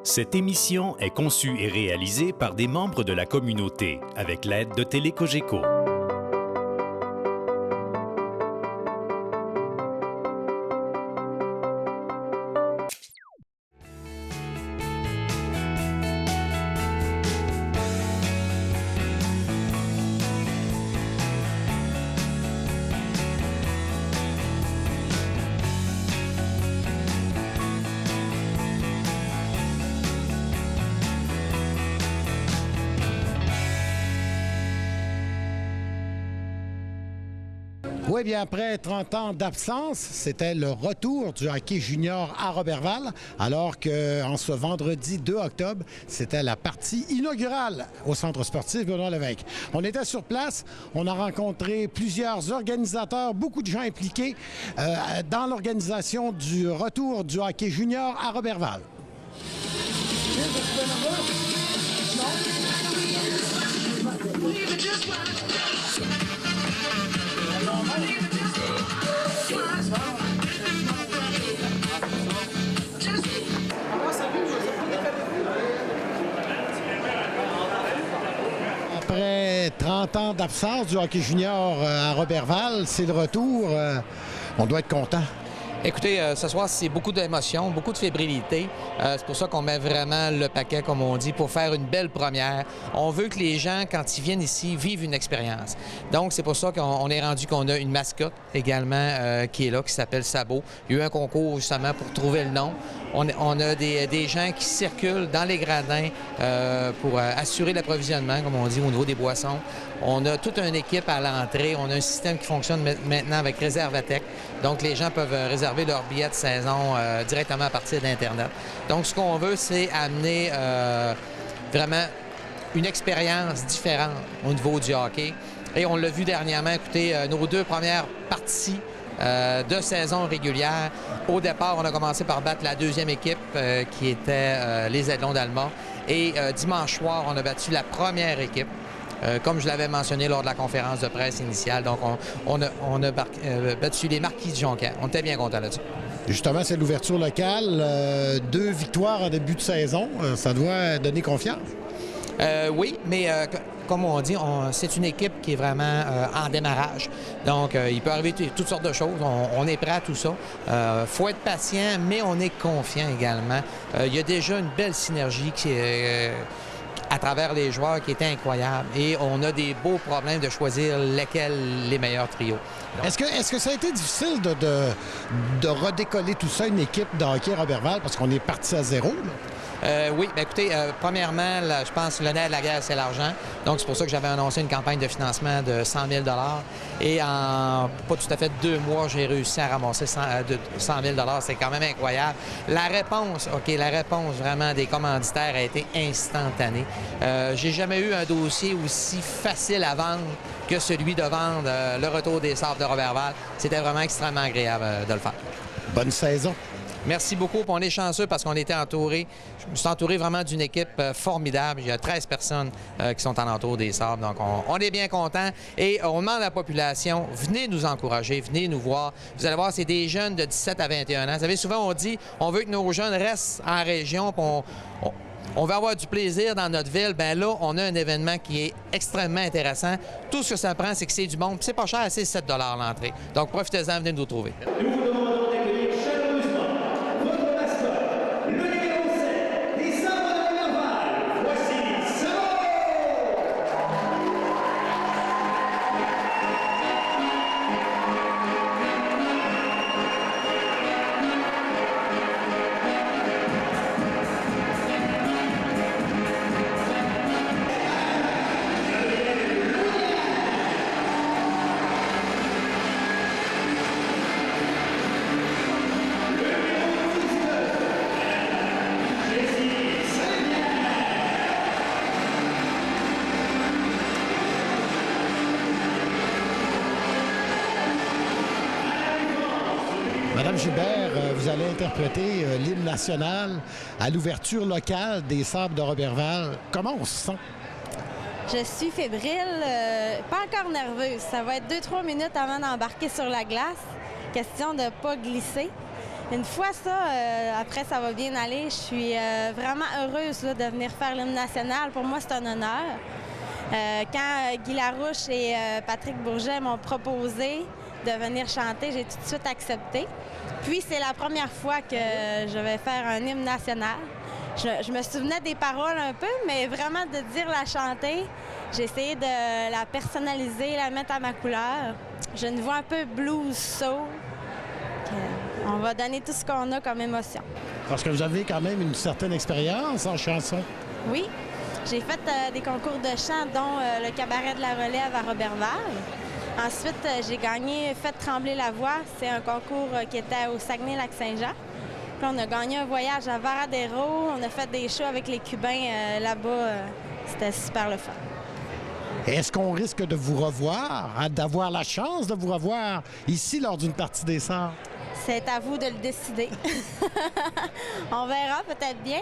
Cette émission est conçue et réalisée par des membres de la communauté avec l'aide de Télé-Cogeco. Oui, bien après 30 ans d'absence, c'était le retour du hockey junior à Roberval, alors qu'en ce vendredi 2 octobre, c'était la partie inaugurale au Centre sportif Benoît Lévesque. On était sur place, on a rencontré plusieurs organisateurs, beaucoup de gens impliqués dans l'organisation du retour du hockey junior à Roberval. Après 30 ans d'absence du hockey junior à Roberval, c'est le retour. On doit être content. Écoutez, ce soir, c'est beaucoup d'émotions, beaucoup de fébrilité. C'est pour ça qu'on met vraiment le paquet, comme on dit, pour faire une belle première. On veut que les gens, quand ils viennent ici, vivent une expérience. Donc, c'est pour ça qu'on est rendu qu'on a une mascotte également qui est là, qui s'appelle Sabot. Il y a eu un concours justement pour trouver le nom. On a des gens qui circulent dans les gradins pour assurer l'approvisionnement, comme on dit, au niveau des boissons. On a toute une équipe à l'entrée. On a un système qui fonctionne maintenant avec Réservatech. Donc, les gens peuvent réserver leur billet de saison directement à partir d'Internet. Donc, ce qu'on veut, c'est amener vraiment une expérience différente au niveau du hockey. Et on l'a vu dernièrement, écoutez, nos deux premières parties de saison régulière. Au départ, on a commencé par battre la deuxième équipe qui était les Aiglons d'Alma. Et dimanche soir, on a battu la première équipe. Comme je l'avais mentionné lors de la conférence de presse initiale. Donc, on a battu les Marquis de Jonquière. On était bien contents là-dessus. Justement, c'est l'ouverture locale. 2 victoires en début de saison. Ça doit donner confiance. Oui, mais comme on dit, c'est une équipe qui est vraiment en démarrage. Donc, il peut arriver toutes sortes de choses. On est prêt à tout ça. Faut être patient, mais on est confiant également. Il y a déjà une belle synergie qui est à travers les joueurs qui est incroyable. Et on a des beaux problèmes de choisir les meilleurs trios. Est-ce que ça a été difficile de redécoller tout ça, une équipe de hockey Roberval, parce qu'on est parti à zéro, là? Oui, bien, écoutez, premièrement, je pense que le nerf de la guerre, c'est l'argent. Donc, c'est pour ça que j'avais annoncé une campagne de financement de 100 000 $. Et en pas tout à fait 2 mois, j'ai réussi à ramasser 100 000 $. C'est quand même incroyable. La réponse vraiment des commanditaires a été instantanée. J'ai jamais eu un dossier aussi facile à vendre que celui de vendre le retour des Sables de Roberval. C'était vraiment extrêmement agréable de le faire. Bonne saison. Merci beaucoup. On est chanceux parce qu'on était entouré. Je me suis entouré vraiment d'une équipe formidable. Il y a 13 personnes qui sont en entour des Sables. Donc, on est bien contents. Et on demande à la population, venez nous encourager, venez nous voir. Vous allez voir, c'est des jeunes de 17 à 21 ans. Vous savez, souvent, on dit, on veut que nos jeunes restent en région. On veut avoir du plaisir dans notre ville. Bien là, on a un événement qui est extrêmement intéressant. Tout ce que ça prend, c'est que c'est du monde. C'est pas cher, c'est 7 $ l'entrée. Donc, profitez-en, venez nous trouver. Madame Gilbert, vous allez interpréter l'hymne national à l'ouverture locale des Sables de Roberval. Comment on se sent? Je suis fébrile, pas encore nerveuse. Ça va être 2-3 minutes avant d'embarquer sur la glace. Question de ne pas glisser. Une fois ça, après ça va bien aller, je suis vraiment heureuse là, de venir faire l'hymne national. Pour moi, c'est un honneur. Quand Guy Larouche et Patrick Bourget m'ont proposé de venir chanter, j'ai tout de suite accepté. Puis c'est la première fois que je vais faire un hymne national. Je me souvenais des paroles un peu, mais vraiment de dire la chanter, j'ai essayé de la personnaliser, la mettre à ma couleur. J'ai une voix un peu blues soul. On va donner tout ce qu'on a comme émotion. Parce que vous avez quand même une certaine expérience en chanson. Oui, j'ai fait des concours de chant, dont le Cabaret de la Relève à Roberval. Ensuite, j'ai gagné Faites trembler la voix. C'est un concours qui était au Saguenay-Lac-Saint-Jean. Puis on a gagné un voyage à Varadero. On a fait des shows avec les Cubains là-bas. C'était super le fun. Est-ce qu'on risque de vous revoir, d'avoir la chance de vous revoir ici lors d'une partie des Sarts? C'est à vous de le décider. On verra peut-être bien.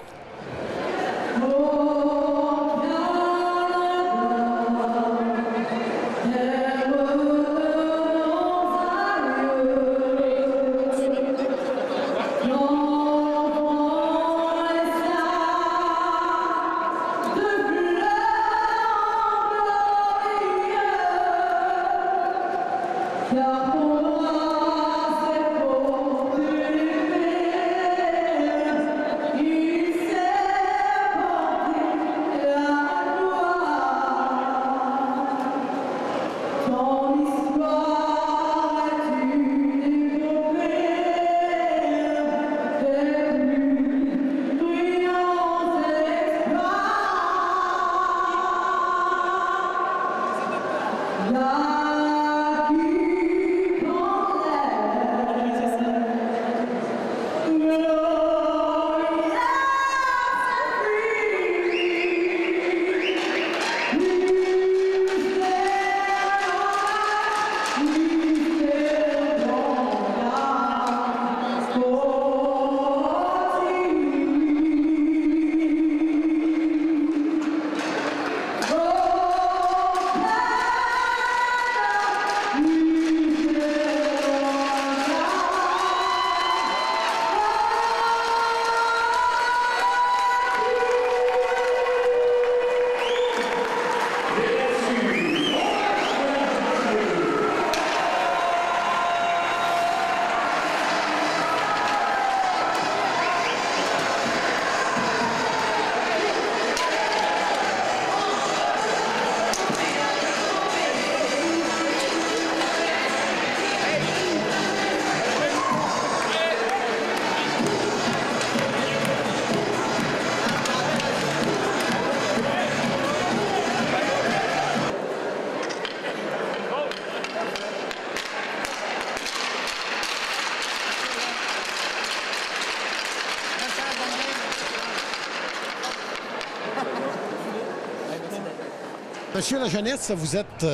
Monsieur la jeunesse, vous êtes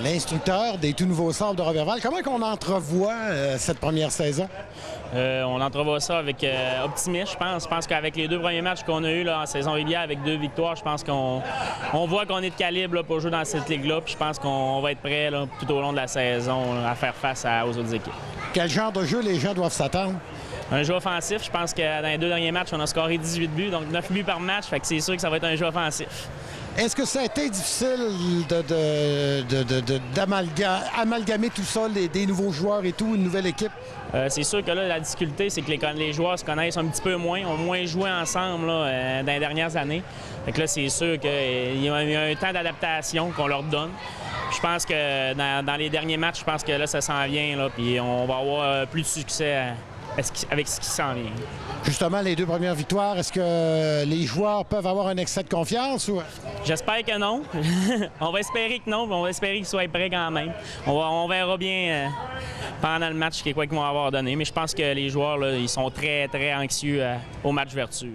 l'instructeur des tout nouveaux Sables de Roberval. Comment qu'on entrevoit cette première saison? On entrevoit ça avec optimisme, je pense. Je pense qu'avec les 2 premiers matchs qu'on a eus là, en saison régulière avec 2 victoires, je pense qu'on voit qu'on est de calibre là, pour jouer dans cette ligue-là. Puis je pense qu'on va être prêt là, tout au long de la saison là, à faire face aux autres équipes. Quel genre de jeu les gens doivent s'attendre? Un jeu offensif. Je pense que dans les 2 derniers matchs, on a scoré 18 buts, donc 9 buts par match. Fait que c'est sûr que ça va être un jeu offensif. Est-ce que ça a été difficile d'amalgamer tout ça, des nouveaux joueurs et tout, une nouvelle équipe? C'est sûr que là, la difficulté, c'est que les joueurs se connaissent un petit peu moins, ont moins joué ensemble là, dans les dernières années. Fait que là, c'est sûr qu'il y a un temps d'adaptation qu'on leur donne. Je pense que dans les derniers matchs, je pense que là, ça s'en vient, là, puis on va avoir plus de succès avec ce qui s'en vient. Justement, les 2 premières victoires, est-ce que les joueurs peuvent avoir un excès de confiance? Ou... J'espère que non. On va espérer que non, mais on va espérer qu'ils soient prêts quand même. On verra bien pendant le match quoi qu'ils vont avoir donné, mais je pense que les joueurs, là, ils sont très, très anxieux au match vertu.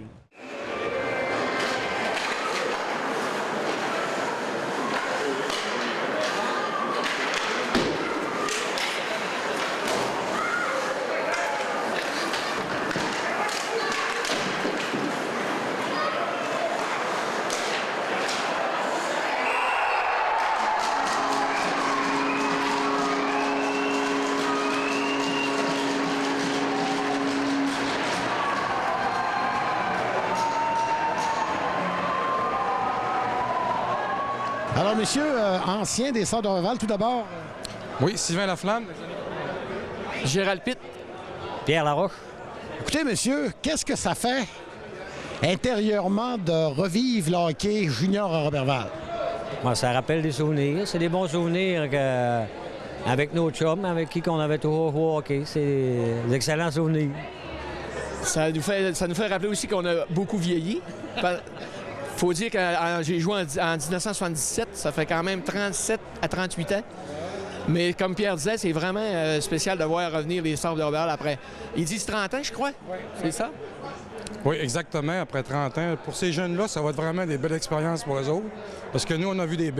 Alors, messieurs, anciens des Sables de Roberval, tout d'abord. Oui, Sylvain Laflamme. Gérald Pitt. Pierre Laroche. Écoutez, messieurs, qu'est-ce que ça fait intérieurement de revivre le hockey junior à Roberval? Moi, ça rappelle des souvenirs. C'est des bons souvenirs avec nos chums, avec qui on avait toujours joué au hockey. C'est des excellents souvenirs. Ça nous fait rappeler aussi qu'on a beaucoup vieilli. Faut dire que j'ai joué en 1977, ça fait quand même 37 à 38 ans. Mais comme Pierre disait, c'est vraiment spécial de voir revenir les Sables de Roberval après. Ils disent 30 ans, je crois. Oui. C'est ça? Oui, exactement, après 30 ans. Pour ces jeunes-là, ça va être vraiment des belles expériences pour eux autres. Parce que nous, on a vu des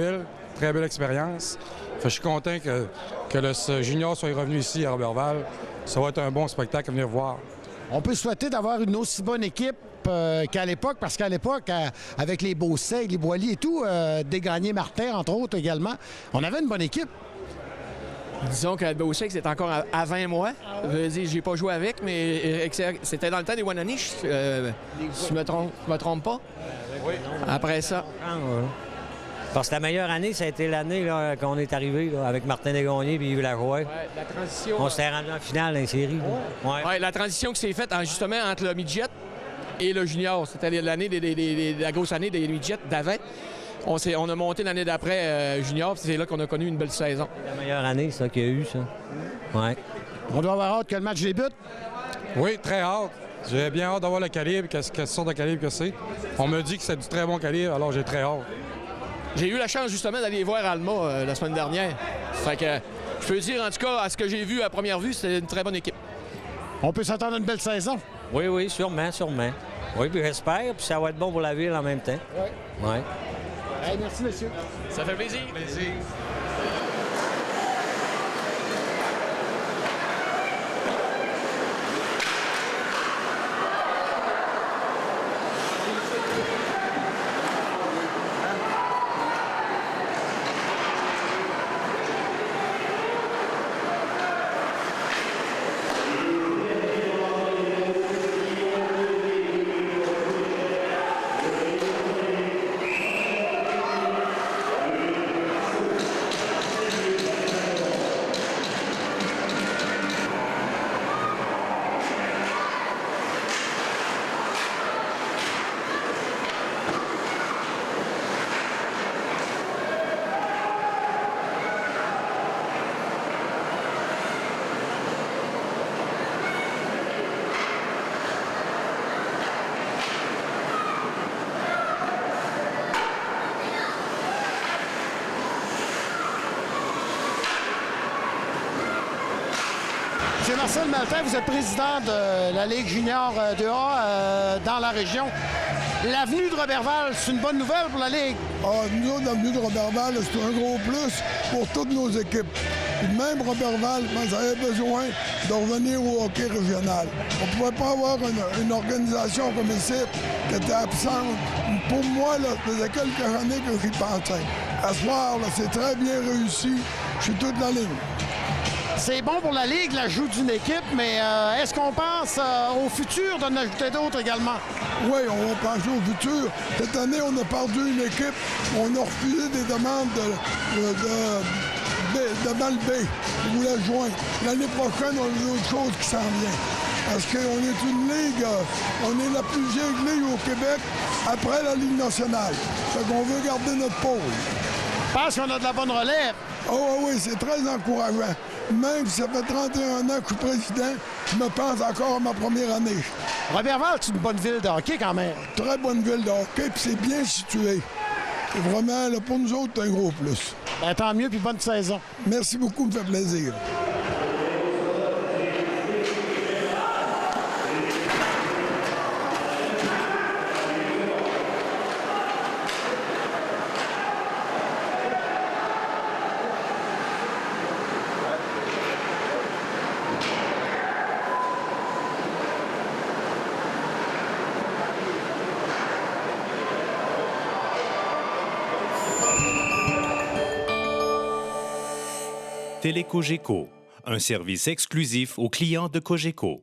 très belles expériences. Je suis content que le junior soit revenu ici à Roberval. Ça va être un bon spectacle à venir voir. On peut souhaiter d'avoir une aussi bonne équipe qu'à l'époque, parce qu'à l'époque, avec les Beausset, les Boilly et tout, Desgagnés, Martin, entre autres également, on avait une bonne équipe. Disons que Beausset, c'est encore à 20 mois. Je veux dire, j'ai pas joué avec, mais c'était dans le temps des Wananish, si je me trompe pas. Oui. Après ça. Parce que la meilleure année, ça a été l'année là, qu'on est arrivé là, avec Martin Desgagnés et Yves Lajoie. Ouais, la transition. On s'était rendu en finale dans les séries. Ouais, la transition qui s'est faite justement entre le midget et le junior. C'était l'année la grosse année des midgets d'avant. On a monté l'année d'après junior, puis c'est là qu'on a connu une belle saison. La meilleure année, ça, qu'il y a eu, ça. Ouais. On doit avoir hâte que le match débute. Oui, très hâte. J'ai bien hâte d'avoir le calibre, quelle sorte de calibre que c'est. On me dit que c'est du très bon calibre, alors j'ai très hâte. J'ai eu la chance justement d'aller voir Alma la semaine dernière. Fait que je peux dire en tout cas, à ce que j'ai vu à première vue, c'était une très bonne équipe. On peut s'attendre à une belle saison. Oui, oui, sûrement, sûrement. Oui, puis j'espère, puis ça va être bon pour la ville en même temps. Oui. Oui. Hey, merci, messieurs. Ça fait plaisir. Plaisir. M. Marcel Maltais, vous êtes président de la Ligue junior 2A dans la région. L'avenue de Roberval, c'est une bonne nouvelle pour la Ligue? Nous autres, l'avenue de Roberval, c'est un gros plus pour toutes nos équipes. Puis même Roberval, ça avait besoin de revenir au hockey régional. On ne pouvait pas avoir une organisation comme ici qui était absente. Pour moi, là, ça faisait quelques années que j'y pensais. À ce soir, c'est très bien réussi. Je suis toute la ligne. C'est bon pour la Ligue, l'ajout d'une équipe, mais est-ce qu'on pense au futur d'en ajouter d'autres également? Oui, on va penser au futur. Cette année, on a perdu une équipe. On a refusé des demandes de Malbé. On voulait joindre. L'année prochaine, on a d'autres choses qui s'en viennent. Parce qu'on est une ligue, on est la plus vieille ligue au Québec après la Ligue nationale. Fait qu'on veut garder notre pôle. Je pense qu'on a de la bonne relève. Oh oui, c'est très encourageant. Même si ça fait 31 ans que je suis président, je me pense encore à ma première année. Roberval, c'est une bonne ville de hockey quand même. Très bonne ville de hockey, puis c'est bien situé. Et vraiment, là, pour nous autres, c'est un gros plus. Ben, tant mieux, puis bonne saison. Merci beaucoup, me fait plaisir. Télécogeco, un service exclusif aux clients de Cogeco.